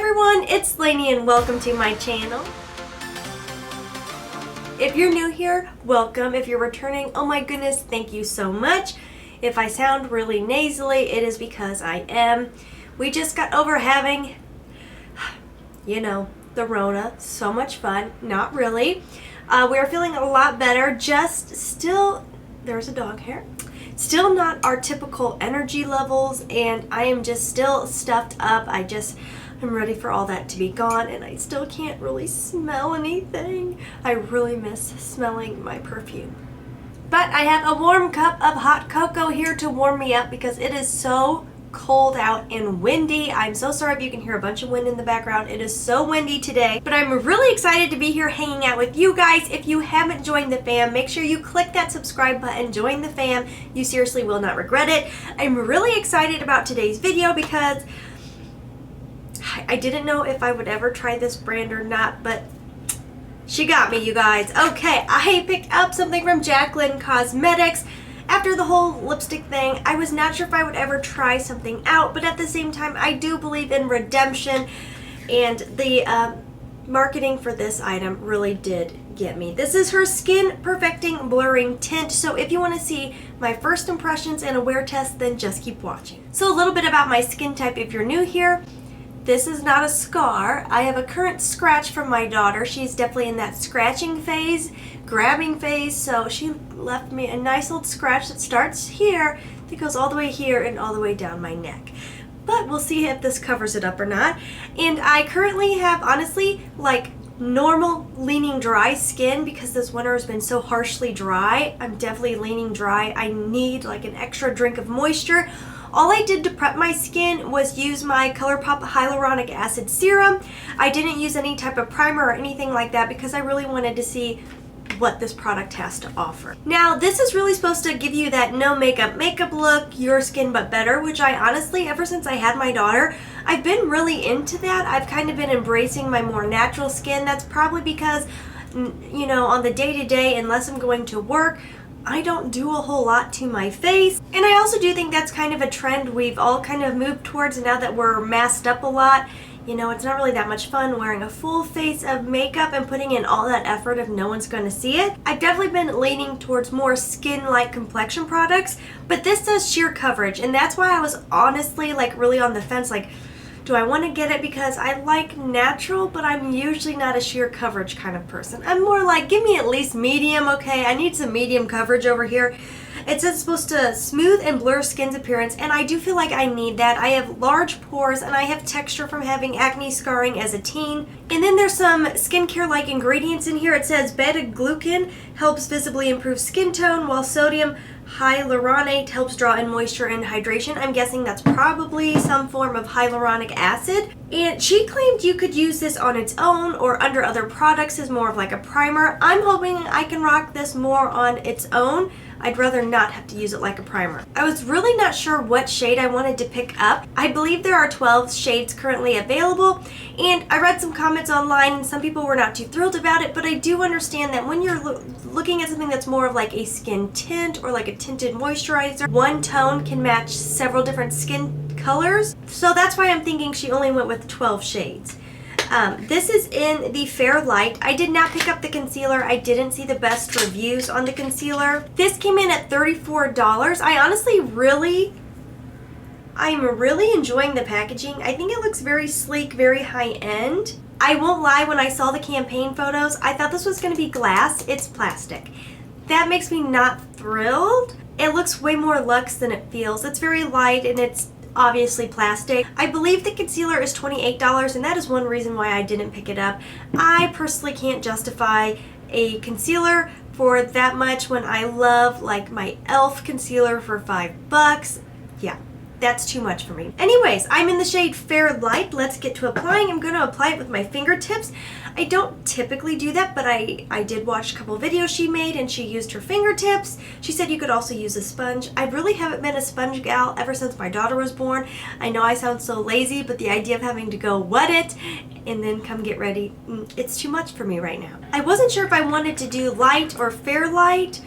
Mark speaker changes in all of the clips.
Speaker 1: everyone, it's Laynie and welcome to my channel. If you're new here, welcome. If you're returning, oh my goodness, thank you so much. If I sound really nasally, it is because I am. We just got over having, the Rona. So much fun. Not really. We are feeling a lot better, just still, there's a dog hair. Still not our typical energy levels, and I am just still stuffed up. I'm ready for all that to be gone, and I still can't really smell anything. I really miss smelling my perfume. But I have a warm cup of hot cocoa here to warm me up because it is so cold out and windy. I'm so sorry if you can hear a bunch of wind in the background. It is so windy today, but I'm really excited to be here hanging out with you guys. If you haven't joined the fam, make sure you click that subscribe button, join the fam. You seriously will not regret it. I'm really excited about today's video because I didn't know if I would ever try this brand or not, but she got me, you guys. Okay, I picked up something from Jaclyn Cosmetics. After the whole lipstick thing, I was not sure if I would ever try something out, but at the same time, I do believe in redemption, and the marketing for this item really did get me. This is her Skin Perfecting Blurring Tint, so if you want to see my first impressions and a wear test, then just keep watching. So a little bit about my skin type if you're new here. This is not a scar. I have a current scratch from my daughter. She's definitely in that scratching phase, grabbing phase, so she left me a nice old scratch that starts here, that goes all the way here and all the way down my neck. But we'll see if this covers it up or not. And I currently have, honestly, like normal leaning dry skin because this winter has been so harshly dry. I'm definitely leaning dry. I need like an extra drink of moisture. All I did to prep my skin was use my ColourPop Hyaluronic Acid Serum. I didn't use any type of primer or anything like that because I really wanted to see what this product has to offer. Now, this is really supposed to give you that no makeup look, your skin but better, which I honestly, ever since I had my daughter, I've been really into that. I've kind of been embracing my more natural skin. That's probably because, on the day-to-day, unless I'm going to work, I don't do a whole lot to my face. And I also do think that's kind of a trend we've all kind of moved towards now that we're masked up a lot. It's not really that much fun wearing a full face of makeup and putting in all that effort if no one's going to see it. I've definitely been leaning towards more skin-like complexion products, but this does sheer coverage, and that's why I was honestly really on the fence, do I want to get it because I like natural, but I'm usually not a sheer coverage kind of person. I'm more like, give me at least medium, okay? I need some medium coverage over here. It says it's supposed to smooth and blur skin's appearance, and I do feel like I need that. I have large pores, and I have texture from having acne scarring as a teen. And then there's some skincare-like ingredients in here. It says beta-glucan helps visibly improve skin tone, while sodium hyaluronate helps draw in moisture and hydration. I'm guessing that's probably some form of hyaluronic acid. And she claimed you could use this on its own or under other products as more of like a primer. I'm hoping I can rock this more on its own. I'd rather not have to use it like a primer. I was really not sure what shade I wanted to pick up. I believe there are 12 shades currently available, and I read some comments online and some people were not too thrilled about it, but I do understand that when you're looking at something that's more of like a skin tint or like a tinted moisturizer, one tone can match several different skin colors. So that's why I'm thinking she only went with 12 shades. This is in the Fair Light. I did not pick up the concealer. I didn't see the best reviews on the concealer. This came in at $34. I'm really enjoying the packaging. I think it looks very sleek, very high-end. I won't lie, when I saw the campaign photos, I thought this was going to be glass. It's plastic. That makes me not thrilled. It looks way more luxe than it feels. It's very light and it's obviously plastic. I believe the concealer is $28, and that is one reason why I didn't pick it up. I personally can't justify a concealer for that much when I love like my e.l.f. concealer for $5. Yeah, that's too much for me. Anyways, I'm in the shade Fair Light. Let's get to applying. I'm going to apply it with my fingertips. I don't typically do that, but I did watch a couple videos she made and she used her fingertips. She said you could also use a sponge. I really haven't been a sponge gal ever since my daughter was born. I know I sound so lazy, but the idea of having to go wet it and then come get ready, it's too much for me right now. I wasn't sure if I wanted to do light or Fair Light.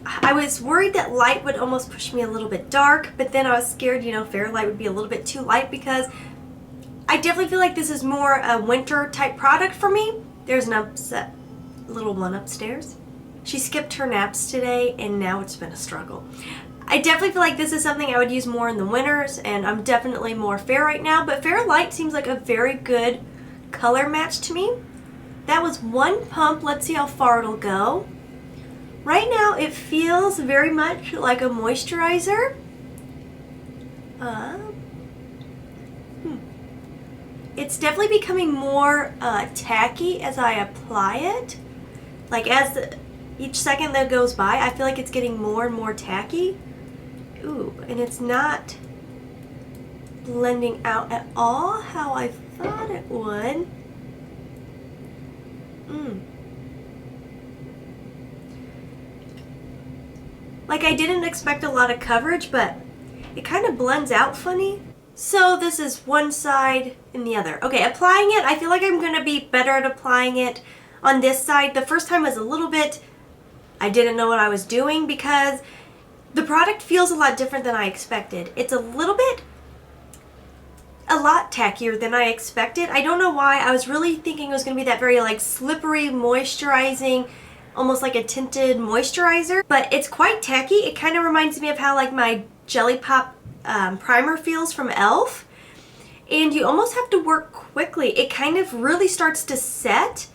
Speaker 1: I was worried that light would almost push me a little bit dark, but then I was scared, Fair Light would be a little bit too light because I definitely feel like this is more a winter type product for me. There's an upset little one upstairs. She skipped her naps today and now it's been a struggle. I definitely feel like this is something I would use more in the winters, and I'm definitely more fair right now, but fair light seems like a very good color match to me. That was one pump. Let's see how far it'll go. Right now it feels very much like a moisturizer. It's definitely becoming more tacky as I apply it. Like each second that goes by, I feel like it's getting more and more tacky. Ooh, and it's not blending out at all how I thought it would. Like, I didn't expect a lot of coverage, but it kind of blends out funny. So this is one side and the other. Okay, applying it, I feel like I'm going to be better at applying it on this side. The first time was a little bit, I didn't know what I was doing because the product feels a lot different than I expected. It's a lot tackier than I expected. I don't know why. I was really thinking it was going to be that very like slippery, moisturizing, almost like a tinted moisturizer, but it's quite tacky. It kind of reminds me of how like my Jelly Pop primer feels from e.l.f. And you almost have to work quickly. It kind of really starts to set,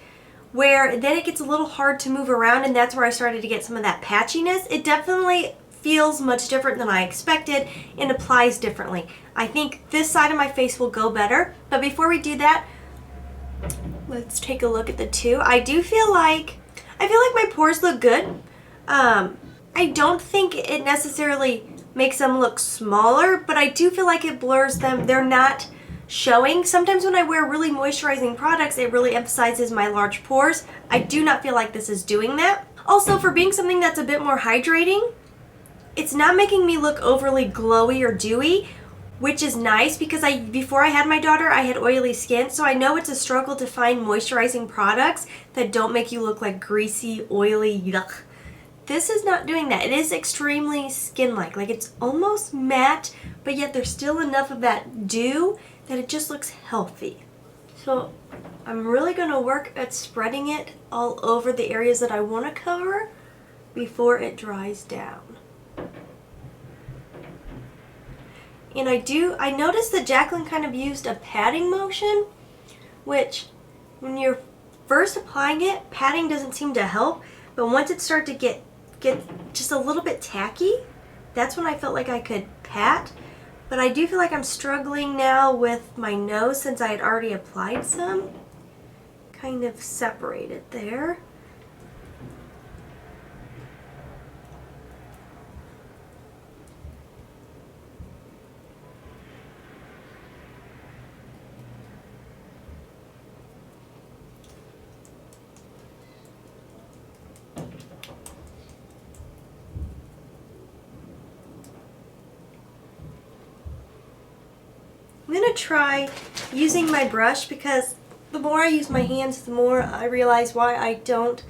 Speaker 1: where then it gets a little hard to move around, and that's where I started to get some of that patchiness. It definitely feels much different than I expected and applies differently. I think this side of my face will go better, but before we do that, let's take a look at the two. I feel like my pores look good. I don't think it necessarily makes them look smaller, but I do feel like it blurs them. They're not showing. Sometimes when I wear really moisturizing products, it really emphasizes my large pores. I do not feel like this is doing that. Also, for being something that's a bit more hydrating, it's not making me look overly glowy or dewy, which is nice because before I had my daughter, I had oily skin, so I know it's a struggle to find moisturizing products that don't make you look like greasy, oily, yuck. This is not doing that. It is extremely skin-like. Like, it's almost matte, but yet there's still enough of that dew that it just looks healthy. So I'm really going to work at spreading it all over the areas that I want to cover before it dries down. And I noticed that Jaclyn kind of used a patting motion, which when you're first applying it, patting doesn't seem to help, but once it starts to get just a little bit tacky, that's when I felt like I could pat. But I do feel like I'm struggling now with my nose since I had already applied some. Kind of separated there. I'm going to try using my brush because the more I use my hands, the more I realize why I don't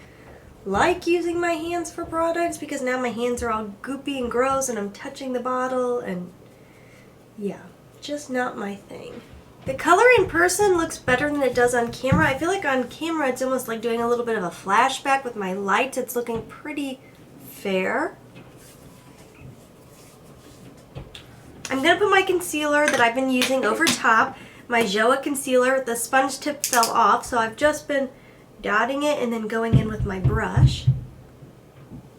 Speaker 1: like using my hands for products, because now my hands are all goopy and gross and I'm touching the bottle and yeah, just not my thing. The color in person looks better than it does on camera. I feel like on camera it's almost like doing a little bit of a flashback with my lights. It's looking pretty fair. I'm going to put my concealer that I've been using over top, my Joa concealer. The sponge tip fell off, so I've just been dotting it and then going in with my brush.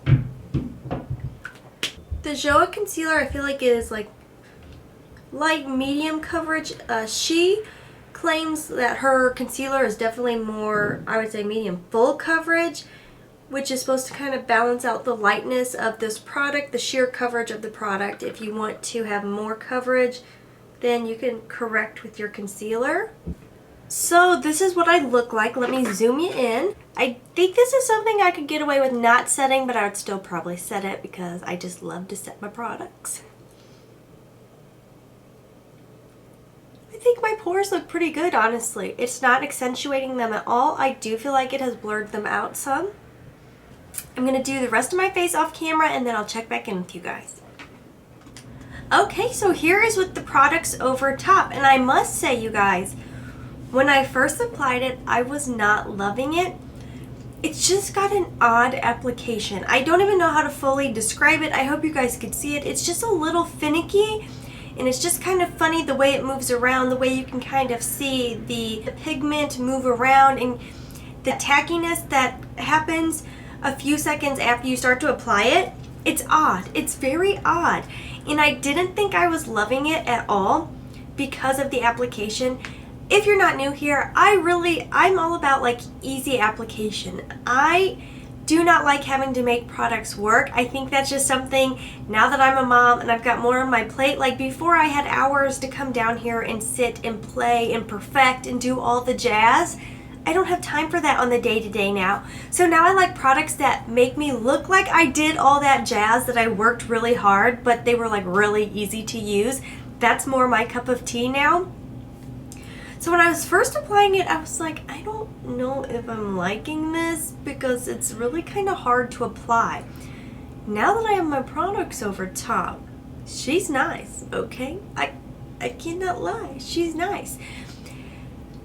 Speaker 1: The Joa concealer I feel like is like light medium coverage. She claims that her concealer is definitely more, I would say, medium full coverage, which is supposed to kind of balance out the lightness of this product, the sheer coverage of the product. If you want to have more coverage, then you can correct with your concealer. So this is what I look like. Let me zoom you in. I think this is something I could get away with not setting, but I would still probably set it because I just love to set my products. I think my pores look pretty good, honestly. It's not accentuating them at all. I do feel like it has blurred them out some. I'm going to do the rest of my face off camera and then I'll check back in with you guys. Okay, so here is with the products over top, and I must say, you guys, when I first applied it, I was not loving it. It's just got an odd application. I don't even know how to fully describe it. I hope you guys could see it. It's just a little finicky, and it's just kind of funny the way it moves around, the way you can kind of see the pigment move around, and the tackiness that happens a few seconds after you start to apply it. It's odd. It's very odd. And I didn't think I was loving it at all because of the application. If you're not new here, I'm all about like easy application. I do not like having to make products work. I think that's just something, now that I'm a mom and I've got more on my plate, like before I had hours to come down here and sit and play and perfect and do all the jazz. I don't have time for that on the day-to-day now. So now I like products that make me look like I did all that jazz, that I worked really hard, but they were like really easy to use. That's more my cup of tea now. So when I was first applying it, I was like, I don't know if I'm liking this because it's really kind of hard to apply. Now that I have my products over top, she's nice, okay? I cannot lie, she's nice.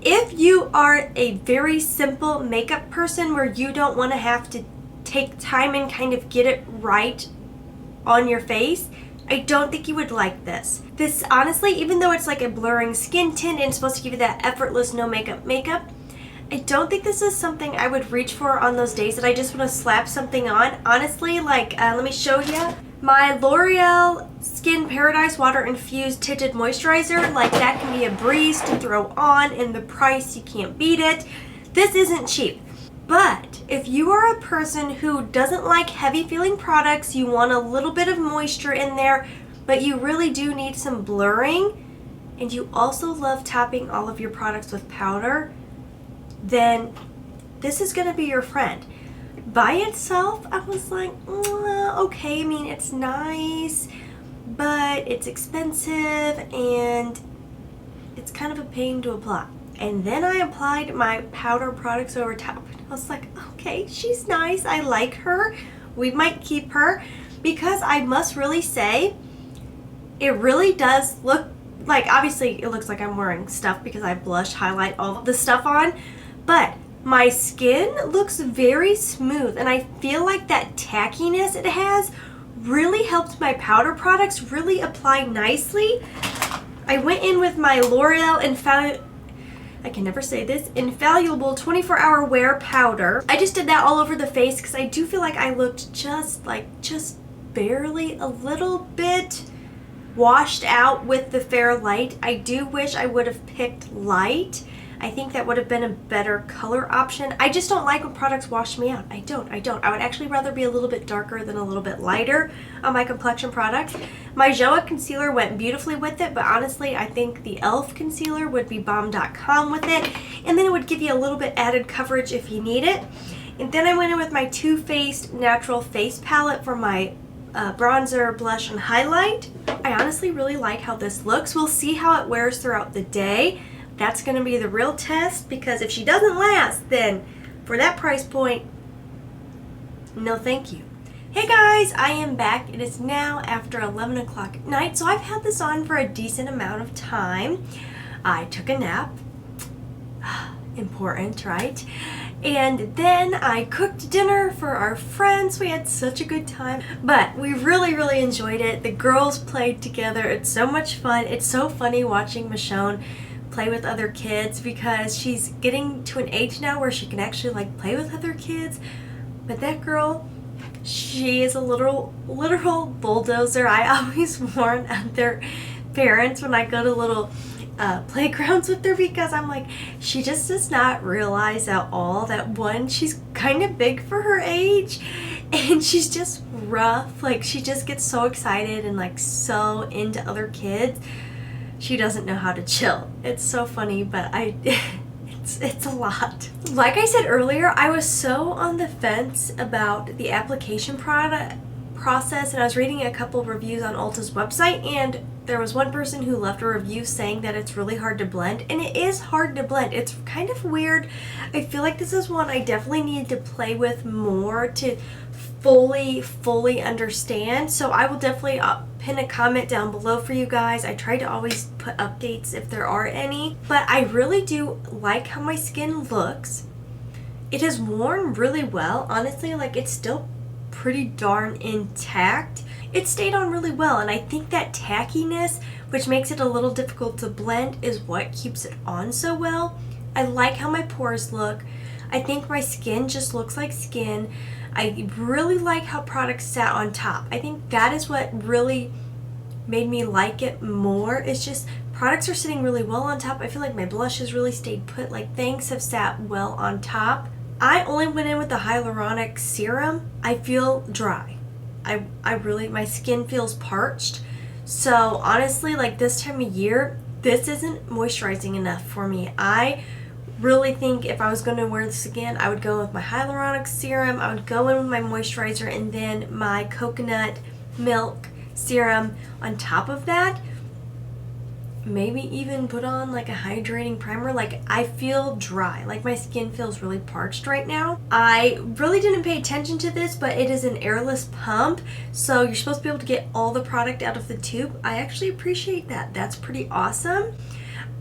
Speaker 1: If you are a very simple makeup person where you don't want to have to take time and kind of get it right on your face, I don't think you would like this. This, honestly, even though it's like a blurring skin tint and it's supposed to give you that effortless no makeup, I don't think this is something I would reach for on those days that I just want to slap something on. Honestly, like, let me show you. My L'Oreal Skin Paradise Water Infused Tinted Moisturizer, like that can be a breeze to throw on, and the price, you can't beat it. This isn't cheap. But if you are a person who doesn't like heavy feeling products, you want a little bit of moisture in there, but you really do need some blurring, and you also love topping all of your products with powder, then this is going to be your friend. By itself, I was like, okay, I mean, it's nice, but it's expensive and it's kind of a pain to apply. And then I applied my powder products over top. I was like, okay, she's nice. I like her. We might keep her, because I must really say, it really does look like, obviously it looks like I'm wearing stuff because I blush, highlight, all the stuff on, but my skin looks very smooth, and I feel like that tackiness it has really helped my powder products really apply nicely. I went in with my L'Oreal I can never say this, Infallible 24-hour wear powder. I just did that all over the face because I do feel like I looked just barely a little bit washed out with the fair light. I do wish I would have picked light. I think that would have been a better color option. I just don't like when products wash me out. I don't. I would actually rather be a little bit darker than a little bit lighter on my complexion products. My Joa concealer went beautifully with it, but honestly, I think the e.l.f. concealer would be bomb.com with it, and then it would give you a little bit added coverage if you need it. And then I went in with my Too Faced Natural Face Palette for my bronzer, blush, and highlight. I honestly really like how this looks. We'll see how it wears throughout the day. That's going to be the real test, because if she doesn't last, then for that price point, no thank you. Hey guys, I am back. It is now after 11 o'clock at night, so I've had this on for a decent amount of time. I took a nap. Important, right? And then I cooked dinner for our friends. We had such a good time, but we really enjoyed it. The girls played together. It's so much fun. It's so funny watching Michonne play with other kids, because she's getting to an age now where she can actually like play with other kids. But that girl, she is a literal bulldozer. I always warn other parents when I go to little playgrounds with her, because I'm like, she just does not realize at all that, one, she's kind of big for her age, and she's just rough. Like, she just gets so excited and like so into other kids. She doesn't know how to chill. It's so funny, but it's a lot. Like I said earlier, I was so on the fence about the application process, and I was reading a couple reviews on Ulta's website, and there was one person who left a review saying that it's really hard to blend, and it is hard to blend. It's kind of weird. I feel like this is one I definitely need to play with more to fully understand. So I will definitely pin a comment down below for you guys. I try to always put updates if there are any, but I really do like how my skin looks. It has worn really well, honestly. Like, it's still pretty darn intact. It stayed on really well, and I think that tackiness, which makes it a little difficult to blend, is what keeps it on so well. I like how my pores look. I think my skin just looks like skin. I really like how products sat on top. I think that is what really made me like it more. It's just products are sitting really well on top. I feel like my blush has really stayed put. Like, things have sat well on top. I only went in with the hyaluronic serum. I feel dry. I really, my skin feels parched. So honestly, like, this time of year, this isn't moisturizing enough for me. I really think if I was going to wear this again, I would go with my hyaluronic serum, I would go in with my moisturizer, and then my coconut milk serum on top of that. Maybe even put on like a hydrating primer. Like, I feel dry. Like, my skin feels really parched right now. I really didn't pay attention to this, but it is an airless pump, so you're supposed to be able to get all the product out of the tube. I actually appreciate that. That's pretty awesome.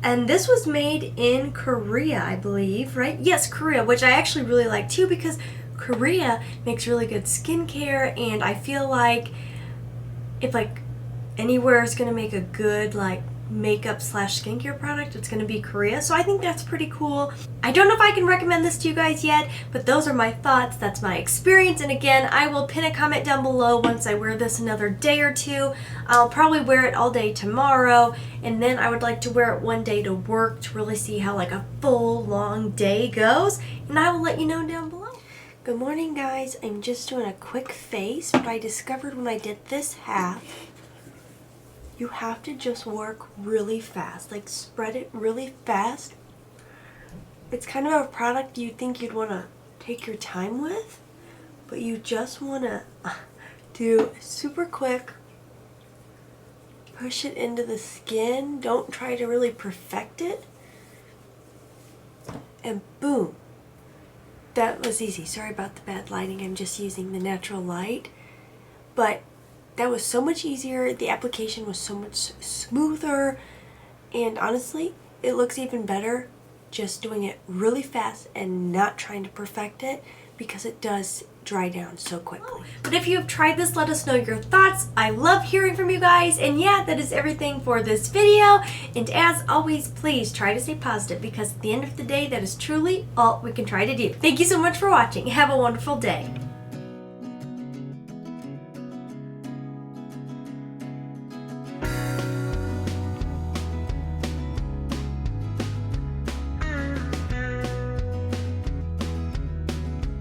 Speaker 1: And this was made in Korea, I believe, right? Yes, Korea, which I actually really like too, because Korea makes really good skincare, and I feel like if like anywhere is gonna make a good like makeup / skincare product, it's gonna be Korea. So I think that's pretty cool. I don't know if I can recommend this to you guys yet, but those are my thoughts. That's my experience. And again, I will pin a comment down below once I wear this another day or two. I'll probably wear it all day tomorrow, and then I would like to wear it one day to work to really see how like a full long day goes, and I will let you know down below. Good morning, guys. I'm just doing a quick face, but I discovered when I did this half, you have to just work really fast. Like, spread it really fast. It's kind of a product you think you'd want to take your time with, but you just want to do super quick. Push it into the skin. Don't try to really perfect it. And boom. That was easy. Sorry about the bad lighting. I'm just using the natural light. But that was so much easier. The application was so much smoother. And honestly, it looks even better just doing it really fast and not trying to perfect it, because it does dry down so quickly. But if you have tried this, let us know your thoughts. I love hearing from you guys. And yeah, that is everything for this video. And as always, please try to stay positive, because at the end of the day, that is truly all we can try to do. Thank you so much for watching. Have a wonderful day.